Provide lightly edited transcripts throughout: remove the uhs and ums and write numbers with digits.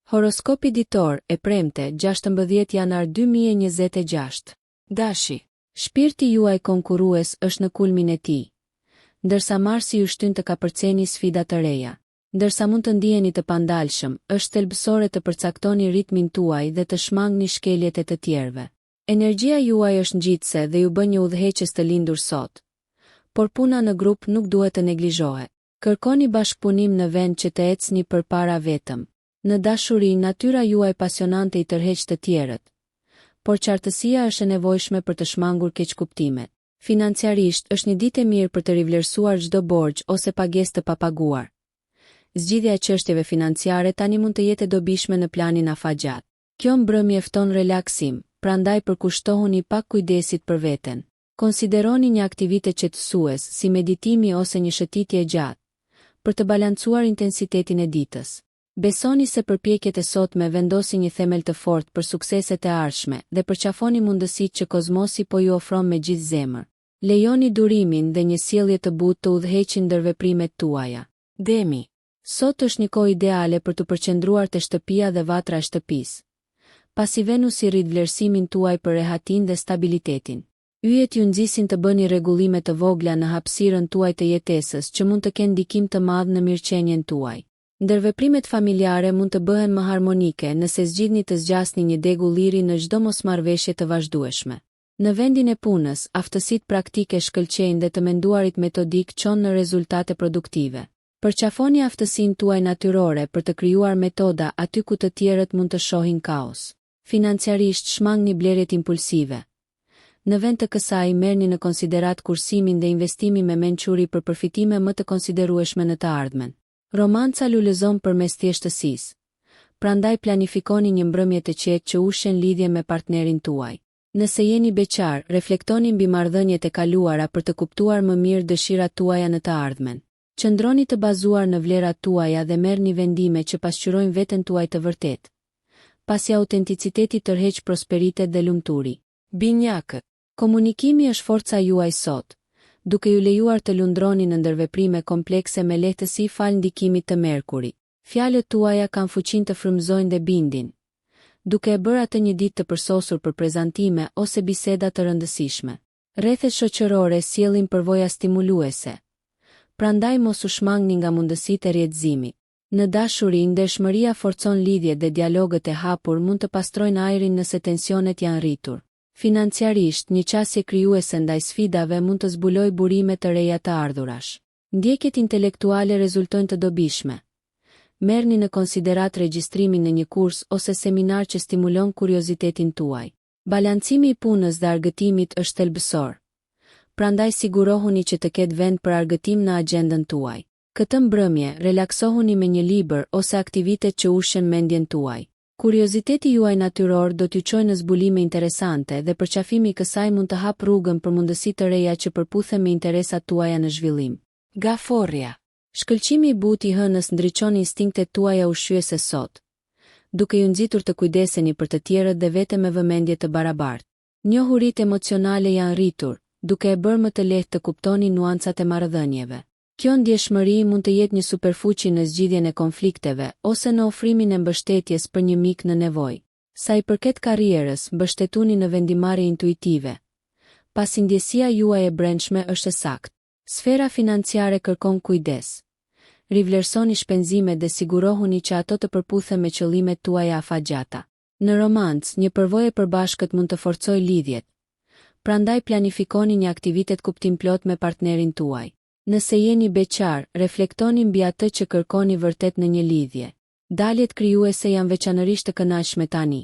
Horoskopi ditor e premte 16 janar 2026. Dashi. Shpirti juaj konkurrues është në kulmin e tij. Ndërsa Marsi ju shtyn të kapërceni sfida të reja. Ndërsa mund të ndiheni të pandalshëm, është thelbësore të përcaktoni ritmin tuaj dhe të shmangni shkeljet e të tjerëve. Energjia juaj është ngjitse dhe ju bën një udhëheqës të lindur sot. Por puna në grup nuk duhet të neglizhohet. Kërkoni bashkëpunim në vend që të ecni përpara vetëm. Në dashuri, natyra juaj pasionante i tërheq të tjerët, por qartësia është e nevojshme për të shmangur keqkuptimet. Financiarisht, është një ditë e mirë për të rivlerësuar çdo borxh ose pagesë të papaguar. Zgjidhja e çështjeve financiare tani mund të jetë e dobishme në planin afatgjat. Kjo mbrëmje fton relaksim, prandaj përkushtohuni pak kujdesit për veten. Konsideroni një aktivitet qetësues, si meditimi ose një shëtitje gjatë, për të balancuar intensitetin e ditës. Besoni se përpjekjet e sotme vendosin një themel të fortë për sukseset e ardhshme dhe përqafoni mundësitë që kozmosi po ju ofron me gjithë zemër. Lejoni durimin dhe një sjellje të butë të udhëheqin ndër veprimet tuaja. Demi. Sot është një kohë ideale për të përqendruar te shtëpia dhe vatra e shtëpisë. Pasi Venusi rrit vlerësimin tuaj për rehatin dhe stabilitetin. Yjet ju nxisin të bëni rregullime të vogla në hapësirën tuaj të jetesës që mund të kenë ndikim të madh në mirëqenien tuaj. Ndërveprimet familjare mund të bëhen më harmonike nëse zgjidhni të zgjasni një degu liri në çdo mosmarrveshje të vazhdueshme. Në vendin e punës, aftësitë praktike shkëlqejnë dhe të menduarit metodik çon në rezultate produktive. Përqafoni aftësinë tuaj natyrore për të krijuar metoda aty ku të tjerët mund të shohin kaos. Financiarisht, shmangni blerjet impulsive. Në vend të kësaj, merrni në konsiderat kursimin dhe investimin me mençuri për përfitime më të konsiderueshme në të ardhmen. Romanca lulëzon përmes thjeshtësisë. Prandaj planifikoni një mbrëmje të qetë që ushen lidhje me partnerin tuaj. Nëse jeni beqar, reflektoni mbi marrëdhëniet e kaluara për të kuptuar më mirë dëshirat tuaja në të ardhmen. Qëndroni të bazuar në vlerat tuaja dhe merrni vendime që pasqyrojnë veten tuaj të vërtetë. Pasi autenticiteti tërheq prosperitet dhe lumturi. Binjakët. Komunikimi është forca juaj sot, duke ju lejuar të lundroni në ndërveprime komplekse me lehtësi fal ndikimit të Merkurit. Fjalët tuaja kanë fuqinë të frymëzojnë dhe bindin, duke e bërë atë një ditë të përsosur për prezantime ose biseda të rëndësishme. Rrethet shoqërore sjellin përvoja stimuluese. Prandaj mos u shmangni nga mundësitë e rrjedhëzimit. Në dashuri, ndershmëria forcon lidhjet dhe dialogët e hapur mund të pastrojnë ajrin nëse tensionet janë rritur. Financiarisht, një qasje krijuese ndaj sfidave mund të zbulojë burime të reja të ardhurash. Ndjekjet intelektuale rezultojnë të dobishme. Merrni në konsiderat regjistrimin në një kurs ose seminar që stimulon kuriozitetin tuaj. Balancimi i punës dhe argëtimit është thelbësor. Prandaj sigurohuni që të ketë vend për argëtim në agjendën tuaj. Këtë mbrëmje, relaksohuni me një libër ose aktivitet që ushen mendjen tuaj. Kurioziteti juaj natyror do t'ju çojë në zbulime interesante dhe përqafimi i kësaj mund të hap rrugën për mundësi të reja që përputhen me interesat tuaja në zhvillim. Gaforria. Shkëlqimi i butë i hënës ndriçon instinktet tuaja ushqyese sot, duke ju nxitur të kujdeseni për të tjerët dhe vete me vëmendje të barabartë. Njohuritë emocionale janë rritur, duke e bërë më të lehtë të kuptoni nuancat e marrëdhënieve. Kjo ndjeshmëri mund të jetë një superfuqi në zgjidhjen e konflikteve ose në ofrimin e mbështetjes për një mik në nevojë. Sa i përket karrierës, mbështetuni në vendimarrje intuitive, pasi ndjesia juaj e brendshme është e saktë. Sfera financiare kërkon kujdes. Rivlerësoni shpenzimet dhe sigurohuni që ato të përputhen me qëllimet tuaja afatgjata. Në romancë, një përvojë e përbashkët mund të forcojë lidhjet. Prandaj planifikoni një aktivitet kuptimplot me partnerin tuaj. Nëse jeni beqar, reflektoni mbi atë që kërkoni vërtet në një lidhje. Daljet krijuese janë veçanërisht të kënaqshme tani.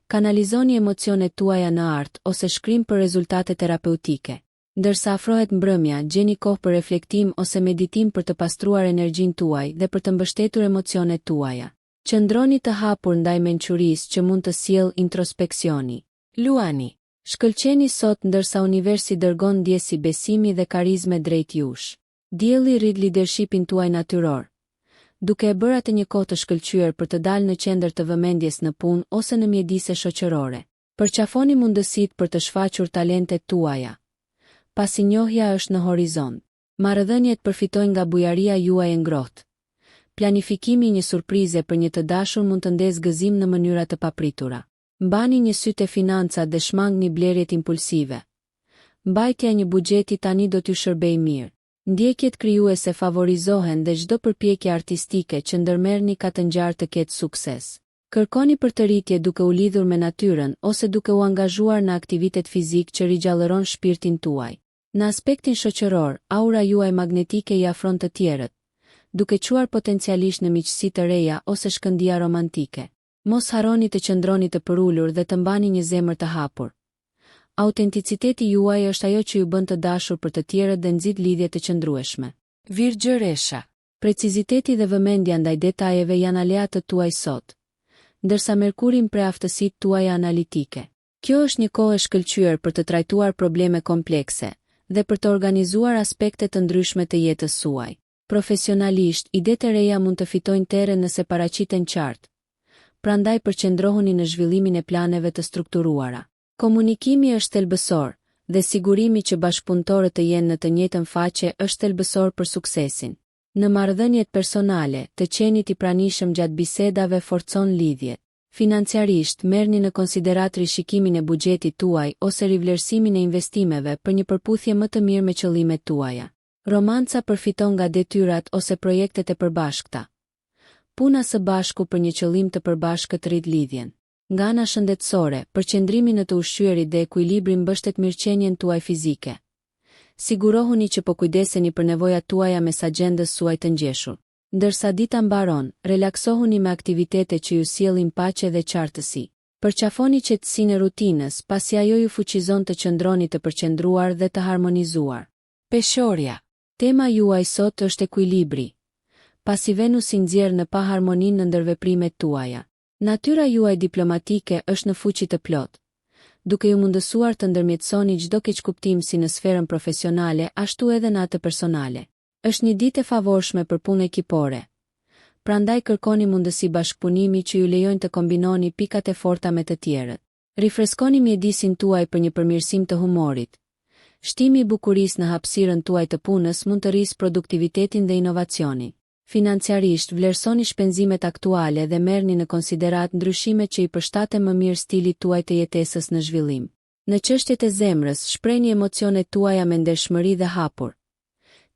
Kanalizoni emocionet tuaja në art ose shkrim për rezultate terapeutike. Ndërsa afrohet mbrëmja, gjeni kohë për reflektim ose meditim për të pastruar energjinë tuaj dhe për të mbështetur emocionet tuaja. Qëndroni të hapur ndaj mençurisë që mund të sjellë introspeksioni. Luani. Shkëlqeni sot ndërsa universi dërgon ndjesi besimi dhe karizme drejt jush. Dielli rrit leadershipin tuaj natyror, duke e bërë atë një kohë të shkëlqyer për të dalë në qendër të vëmendjes në punë ose në mjedise shoqërore. Përqafoni mundësitë për të shfaqur talentet tuaja, pasi njohja është në horizont. Marrëdhëniet përfitojnë nga bujaria juaj e ngrohtë. Planifikimi i një surprize për një të dashur mund të ndezë gëzim në mënyra të papritura. Mbani një sy te financat dhe shmangni blerjet impulsive. Mbajtja e një buxheti tani do t'ju shërbejë mirë. Ndjekjet krijuese favorizohen dhe çdo përpjekje artistike që ndërmerrni ka të ngjarë të ketë sukses. Kërkoni përtëritje duke u lidhur me natyrën ose duke u angazhuar në aktivitet fizik që rigjallëron shpirtin tuaj. Në aspektin shoqëror, aura juaj magnetike i afron të tjerët, duke quar potencialisht në miqësi të reja ose shkëndija romantike. Mos harroni të qëndroni të përulur dhe të mbani një zemër të hapur. Autenticiteti juaj është ajo që ju bën të dashur për të tjerët dhe nxit lidhje të qëndrueshme. Virgjëresha. Preciziteti dhe vëmendja ndaj detajeve janë aleatët tuaj sot, ndërsa Merkuri mpre aftësitë tuaja analitike. Kjo është një kohë e shkëlqyer për të trajtuar probleme komplekse dhe për të organizuar aspekte të ndryshme të jetës suaj. Profesionalisht, idetë e reja mund të fitojnë tere nëse paraqiten qartë. Prandaj përqendrohuni në zhvillimin e planeve të strukturuara. Komunikimi është thelbësor dhe sigurimi që bashkëpunëtorët të jenë në të njëjtën faqe është thelbësor për suksesin. Në marrëdhëniet personale, të qenit i pranishëm gjatë bisedave forcon lidhjet. Financiarisht, merrni në konsiderat rishikimin e buxhetit tuaj ose rivlerësimin e investimeve për një përputhje më të mirë me qëllimet tuaja. Romanca përfiton nga detyrat ose projektet e përbashkëta. Puna së bashku për një qëllim të përbashkët rrit lidhjen. Nga ana shëndetësore, përqendrimi në të ushqyerit dhe ekuilibri mbështet mirëqenien tuaj fizike. Sigurohuni që po kujdeseni për nevojat tuaja mes agjendës suaj të ngjeshur. Ndërsa dita mbaron, relaksohuni me aktivitete që ju sjellin paqe dhe qartësi. Përqafoni qetësinë e rutinës, pasi ajo ju fuqizon të qëndroni të përqendruar dhe të harmonizuar. Peshorja. Tema juaj sot është ekuilibri, pasi Venusi nxjerr në paharmoninë në ndërveprimet tuaja. Natyra juaj diplomatike është në fuqi të plot, duke ju mundësuar të ndërmjetësoni çdo keqkuptim si në sferën profesionale ashtu edhe në atë personale. Është një ditë e favorshme për punë ekipore. Prandaj kërkoni mundësi bashkëpunimi që ju lejojnë të kombinoni pikat e forta me të tjerët. Rifreskoni mjedisin tuaj për një përmirësim të humorit. Shtimi i bukurisë në hapësirën tuaj të punës mund të rrisë produktivitetin dhe inovacionin. Financiarisht, vlerësoni shpenzimet aktuale dhe merrni në konsiderat ndryshimet që i përshtaten më mirë stilit tuaj të jetesës në zhvillim. Në çështjet e zemrës, shprehni emocionet tuaja me ndershmëri dhe hapur.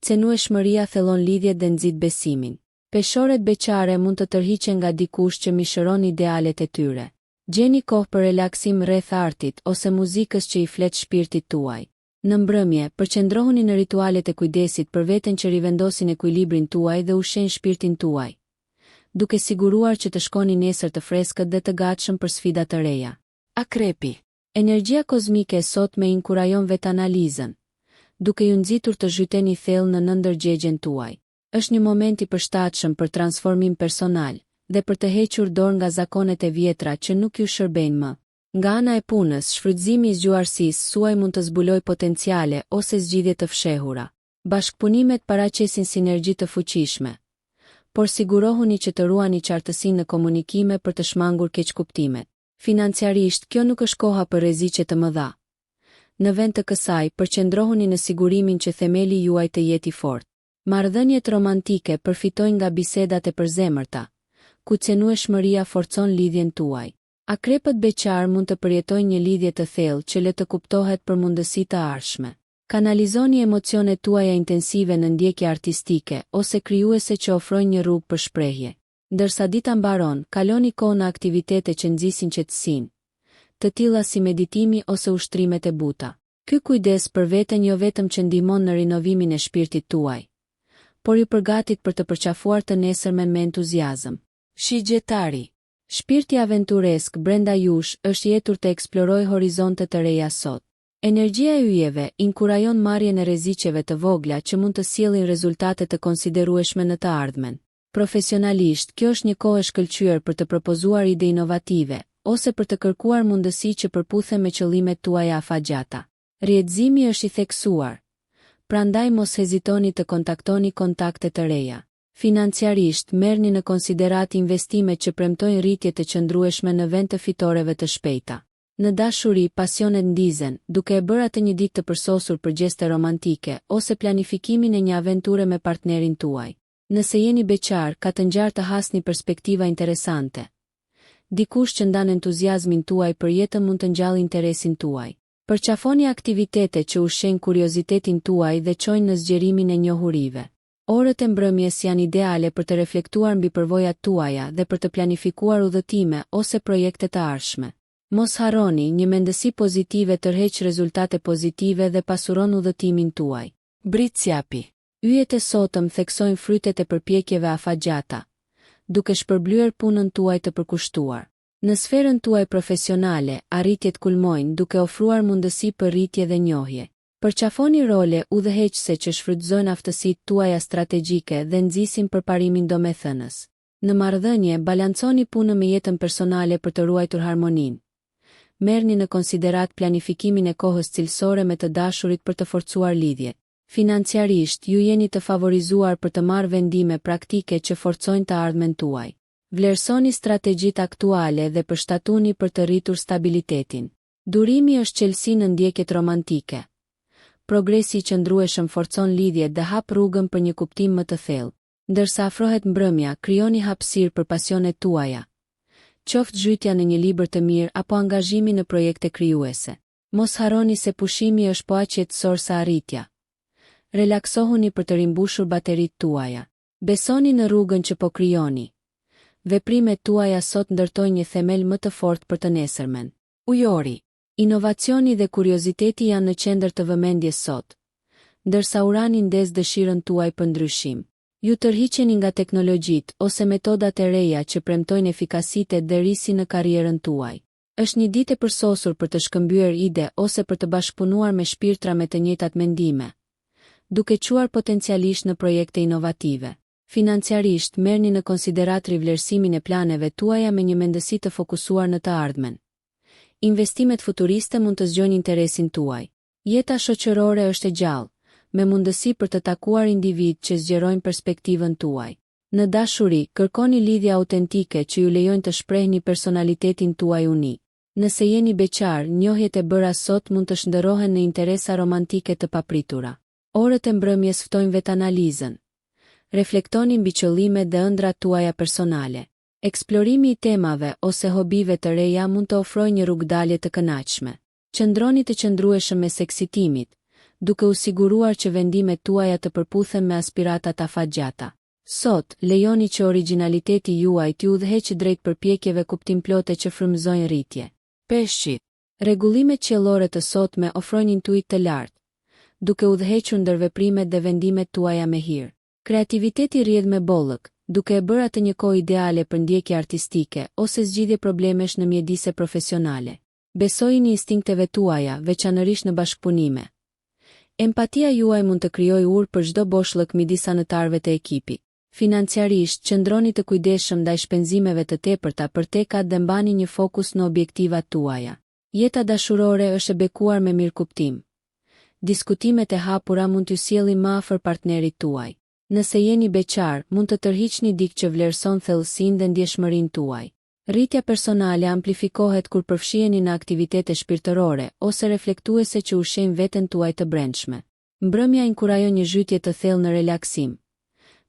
Cenueshmëria thellon lidhjet dhe nxit besimin. Peshoret beqare mund të tërhiqen nga dikush që mishëron idealet e tyre. Gjeni kohë për relaksim rreth artit ose muzikës që i flet shpirtit tuaj. Në mbrëmje, përqendrohuni në ritualet e kujdesit për veten që rivendosin ekuilibrin tuaj dhe ushqejnë shpirtin tuaj, duke siguruar që të shkoni nesër të freskët dhe të gatshëm për sfida të reja. Akrepi. Energjia kozmike sot me inkurajon vetanalizën, duke ju nxitur të zhyteni thellë në ndërgjegjen tuaj. Është një moment i përshtatshëm për transformim personal dhe për të hequr dorë nga zakonet e vjetra që nuk ju shërbejnë më. Nga ana e punës, shfrytëzimi i zgjuarsisë suaj mund të zbulojë potenciale ose zgjidhje të fshehura. Bashkëpunimet paraqesin sinergji të fuqishme, por sigurohuni që të ruani qartësinë në komunikime për të shmangur keqkuptimet. Financiarisht, kjo nuk është koha për rreziqe të mëdha. Në vend të kësaj, përqendrohuni në sigurimin që themeli juaj të jetë i fortë. Marrëdhëniet romantike përfitojnë nga bisedat e përzemërta, ku cenueshmëria forcon lidhjen tuaj. Akrepët beqar mund të përjetojnë një lidhje të thellë që le të kuptohet për mundësi të ardhshme. Kanalizoni emocionet tuaja intensive në ndjekje artistike ose krijuese që ofrojnë një rrugë për shprehje. Ndërsa dita mbaron, kaloni kohë në aktivitete që nxisin qetësinë, të tilla si meditimi ose ushtrimet e buta. Ky kujdes për veten jo vetëm që ndihmon në rinovimin e shpirtit tuaj, por ju përgatit për të përqafuar të nesërmen me entuziazëm. Shigjetari. Shpirti aventuresk brenda jush është jetur të eksploroj horizonte të reja sot. Energjia e yjeve inkurajon marrjen e rreziqeve të vogla që mund të sjellin rezultate të konsiderueshme në të ardhmen. Profesionalisht, kjo është një kohë e shkëlqyer për të propozuar ide inovative ose për të kërkuar mundësi që përputhen me qëllimet tuaja afatgjata. Rrjedhimi është i theksuar, prandaj mos hezitoni të kontaktoni kontakte të reja. Financiarisht, merrni në konsiderat investimet që premtojnë rritje të qëndrueshme në vend të fitoreve të shpejta. Në dashuri, pasionet ndizen, duke e bërë atë një ditë të përsosur për gjeste romantike ose planifikimin e një aventure me partnerin tuaj. Nëse jeni beqar, ka të ngjarë të hasni perspektiva interesante. Dikush që ndan entuziazmin tuaj për jetën mund të ngjallë interesin tuaj. Përqafoni aktivitete që ushqejnë kuriozitetin tuaj dhe çojnë në zgjerimin e njohurive. Orët e mbrëmjes janë ideale për të reflektuar mbi përvojat tuaja dhe për të planifikuar udhëtime ose projekte të ardhshme. Mos harroni, një mendësi pozitive tërheq rezultate pozitive dhe pasuron udhëtimin tuaj. Britsjapi. Yjet e sotëm theksojnë frytet e përpjekjeve afatgjata, duke shpërblyer punën tuaj të përkushtuar. Në sferën tuaj profesionale, arritjet kulmojnë duke ofruar mundësi për rritje dhe njohje. Përqafoni role udhëheqëse që shfrytëzojnë aftësitë tuaja strategjike dhe nxisin përparimin domethënës. Në marrëdhënie, balanconi punën me jetën personale për të ruajtur harmoninë. Merrni në konsiderat planifikimin e kohës cilësore me të dashurit për të forcuar lidhjet. Financiarisht, ju jeni të favorizuar për të marrë vendime praktike që forcojnë të ardhmen tuaj. Vlerësoni strategjitë aktuale dhe përshtatuni për të rritur stabilitetin. Durimi është qelësi në ndjekjet romantike. Progresi i qëndrueshëm forcon lidhjet dhe hap rrugën për një kuptim më të thellë. Ndërsa afrohet mbrëmja, krijoni hapësirë për pasionet tuaja. Qoftë zhytja në një libër të mirë apo angazhimi në projekte krijuese. Mos harroni se pushimi është po aq jetësor sa arritja. Relaksohuni për të rimbushur bateritë tuaja. Besoni në rrugën që po krijoni. Veprimet tuaja sot ndërtojnë një themel më të fortë për të nesërmen. Ujori. Inovacioni dhe kurioziteti janë në qendër të vëmendjes sot, ndërsa urani ndez dëshirën tuaj për ndryshim. Ju tërhiqeni nga teknologjitë ose metodat e reja që premtojnë efikasitet dhe risi në karrierën tuaj. Është një ditë e përsosur për të shkëmbyer ide ose për të bashkëpunuar me shpirtra me të njëjtat mendime, duke quar potencialisht në projekte inovative. Financiarisht, merrni në konsiderat rivlerësimin e planeve tuaja me një mendësi të fokusuar në të ardhmen. Investimet futuriste mund të zgjojnë interesin tuaj. Jeta shoqërore është e gjallë, me mundësi për të takuar individ që zgjerojnë perspektivën tuaj. Në dashuri, kërkoni lidhje autentike që ju lejojnë të shprehni personalitetin tuaj unik. Nëse jeni beqar, njohjet e bëra sot mund të shndërrohen në interesa romantike të papritura. Orët e mbrëmjes ftojnë vetanalizën. Reflektoni mbi qëllimet dhe ëndrat tuaja personale. Eksplorimi i temave ose hobive të reja mund të ofrojë një rrugdalje të kënaqshme. Qëndroni të qëndrueshëm mes eksitimit, duke u siguruar që vendimet tuaja të përputhen me aspiratat afatgjata. Sot, lejoni që origjinaliteti juaj t'ju udhëheqë drejt përpjekjeve kuptimplote që frymëzojnë rritje. Peshqit. Rregullimet qiellore të sotme ofrojnë intuit të lartë, duke udhëhequr ndër veprimet dhe vendimet tuaja me hir. Kreativiteti rrjedh me bollëk, duke e bërë atë një kohë ideale për ndjekje artistike ose zgjidhje problemesh në mjedise profesionale. Besojini instinkteve tuaja, veçanërisht në bashkëpunime. Empatia juaj mund të krijojë urë për çdo boshllëk midis anëtarëve të ekipit. Financiarisht, qëndroni të kujdesshëm ndaj shpenzimeve të tepërta për tekat dhe mbani një fokus në objektivat tuaja. Jeta dashurore është e bekuar me mirëkuptim. Diskutimet e hapura mund t'ju sjellin më afër partnerit tuaj. Nëse jeni beqar, mund të tërhiqni dikë që vlerëson thellësinë dhe ndjeshmërinë tuaj. Rritja personale amplifikohet kur përfshiheni në aktivitete shpirtërore ose reflektuese që ushqejnë veten tuaj të brendshme. Mbrëmja inkurajon një zhytje të thellë në relaksim.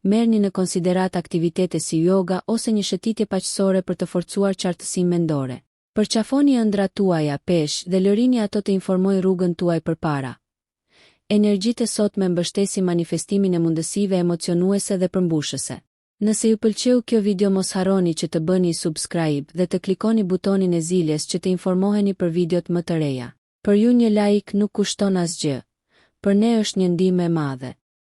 Merrni në konsiderat aktivitete si yoga ose një shëtitje paqësore për të forcuar qartësinë mendore. Përqafoni ëndrat tuaja peshq dhe lërini ato të informojnë rrugën tuaj përpara. Energjitë e sotme mbështesin manifestimin e mundësive emocionuese dhe përmbushëse. Nëse ju pëlqeu kjo video, mos harroni që të bëni subscribe dhe të klikoni butonin e ziljes që të informoheni për videot më të reja. Për ju një like nuk kushton asgjë. Për ne është një ndihmë e madhe.